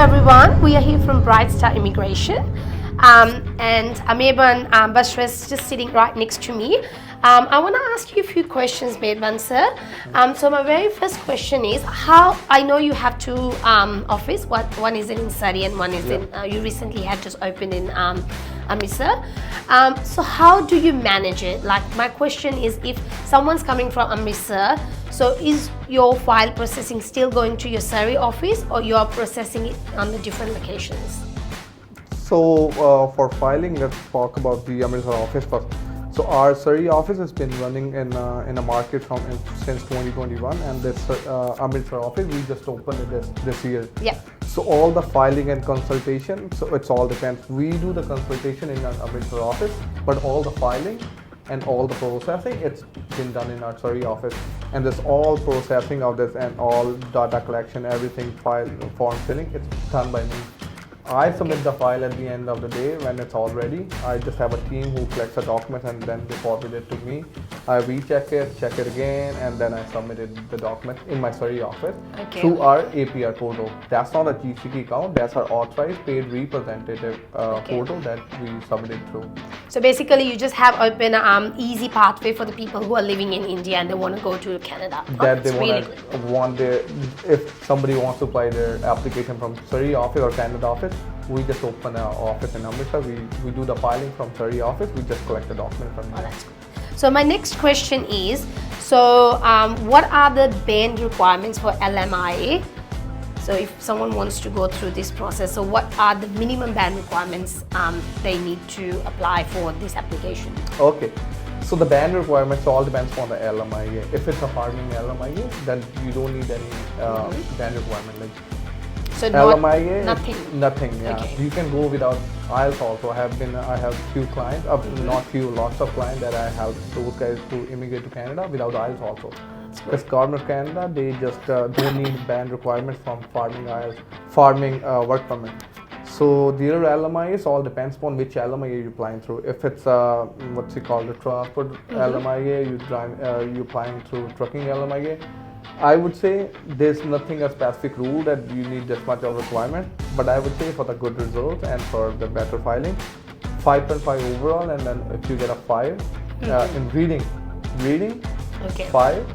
everyone, we are here from Bright Star Immigration, and Meharban Basra is just sitting right next to me. I want to ask you a few questions, Meharban sir. So my very first question is, how I know you have two offices. One is in Surrey and one is in you recently had just opened in Amritsar. So how do you manage it? Like, my question is, if someone's coming from Amritsar, so is your file processing still going to your Surrey office, or you are processing it on the different locations? So for filing, let's talk about the Amritsar office first. So our Surrey office has been running in a market since 2021, and this Amritsar office we just opened it this year. Yeah. So all the filing and consultation, so it's all depends. We do the consultation in our Amritsar office, but all the filing and all the processing, it's been done in our Surrey office. And this all processing of this and all data collection, everything, file, form filling, it's done by me. I submit the file at the end of the day when it's all ready. I just have a team who collects the documents and then they forward it to me. I recheck it, check it again, and then I submitted the document in my Surrey office through our APR portal. That's not a GCK account, that's our authorized paid representative portal that we submitted through. So basically, you just have open easy pathway for the people who are living in India and they want to go to Canada. That they want their, if somebody wants to apply their application from Surrey office or Canada office, we just open our office in Amritsar. We do the filing from Surrey office. We just collect the document from there. That's good. So my next question is, so what are the band requirements for LMIA? So if someone wants to go through this process, so what are the minimum band requirements they need to apply for this application? Okay. So the band requirements all depends on the LMIA. If it's a farming LMIA, then you don't need any band requirement. Like, so LMIA, nothing. Yeah, Okay. you can go without IELTS also. I have few clients, not few, lots of clients that I help those guys to immigrate to Canada without IELTS also. Because Government of Canada, they just don't need band requirements from farming work permit. So the other LMIAs all depends upon which LMIA you're applying through. If it's what's it called, the transport LMIA, you applying through trucking LMIA. I would say there's nothing a specific rule that you need this much of requirement, but I would say for the good results and for the better filing, 5.5 overall, and then if you get a 5 in reading, 5,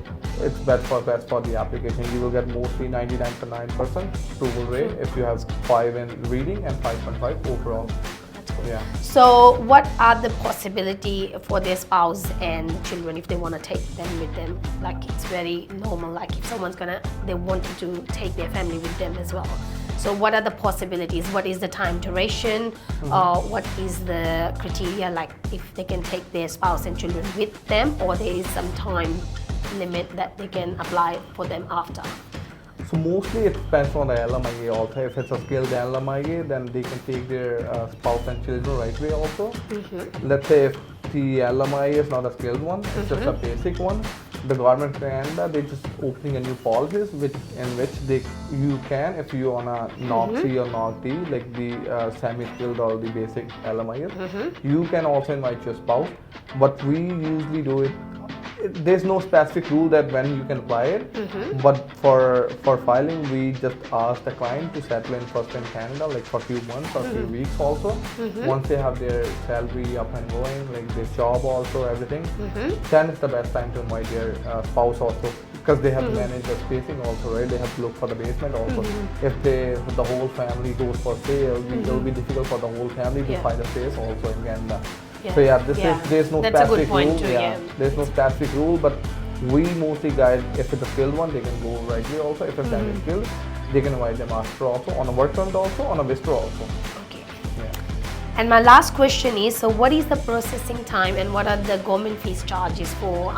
it's best for the application. You will get mostly 99.9% approval rate if you have 5 in reading and 5.5 overall. Yeah. So what are the possibility for their spouse and children if they want to take them with them? Like, it's very normal, like if they wanted to take their family with them as well. So what are the possibilities? What is the time duration? What is the criteria, like if they can take their spouse and children with them, or there is some time limit that they can apply for them after? So mostly it depends on the LMIA also. If it's a skilled LMIA, then they can take their spouse and children right away also. Let's say if the LMIA is not a skilled one, it's just a basic one, the Government of Canada, they're just opening a new policies in which you can, if you on a NOC C or NOC D, like the semi-skilled or the basic LMIA, you can also invite your spouse. But we usually do it, there's no specific rule that when you can apply it, but for filing, we just ask the client to settle in first in Canada, like for a few months or few weeks also. Once they have their salary up and going, like their job also, everything, then it's the best time to invite their spouse also, because they have to manage the spacing also, right? They have to look for the basement also. If the whole family goes for sale, it will be difficult for the whole family to find a space also in Canada. So yeah, there's no specific rule. There's no specific rule, but we mostly guide, if it's a skilled one, they can go right away also. If it's semi-skilled, they can invite them after also, on a work permit also, on a visitor also. Okay. Yeah. And my last question is, so what is the processing time and what are the government fees charges for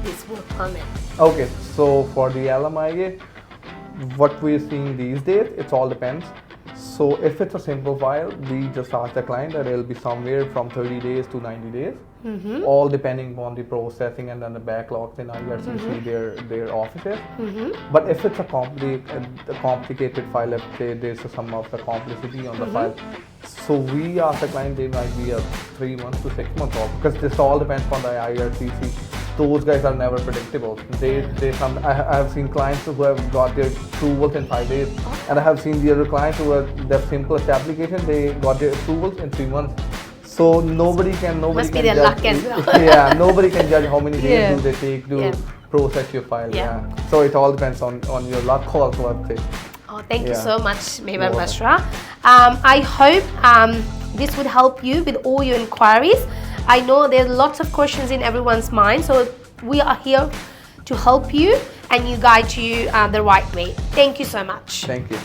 this work permit? Okay, so for the LMIA, what we're seeing these days, it all depends. So if it's a simple file, we just ask the client that it'll be somewhere from 30 days to 90 days, all depending on the processing and then the backlogs in IRCC, their offices. But if it's a complicated file, let's say there's some of the complexity on the file, so we ask the client, they might be a 3 months to 6 months off, because this all depends on the IRCC. those guys are never predictable. I have seen clients who have got their approvals in 5 days, and I have seen the other clients who are the simplest application, they got their approvals in 3 months. So nobody can Must be can their judge. luck as well. Yeah, nobody can judge how many days Yeah. do they take to Yeah. process your file. Yeah. Yeah. So it all depends on your luck also, I'd say. Oh, thank you Yeah. so much, Meharban You're Basra. I hope this would help you with all your inquiries. I know there's lots of questions in everyone's mind, so we are here to help you and you guide you the right way. Thank you so much. Thank you.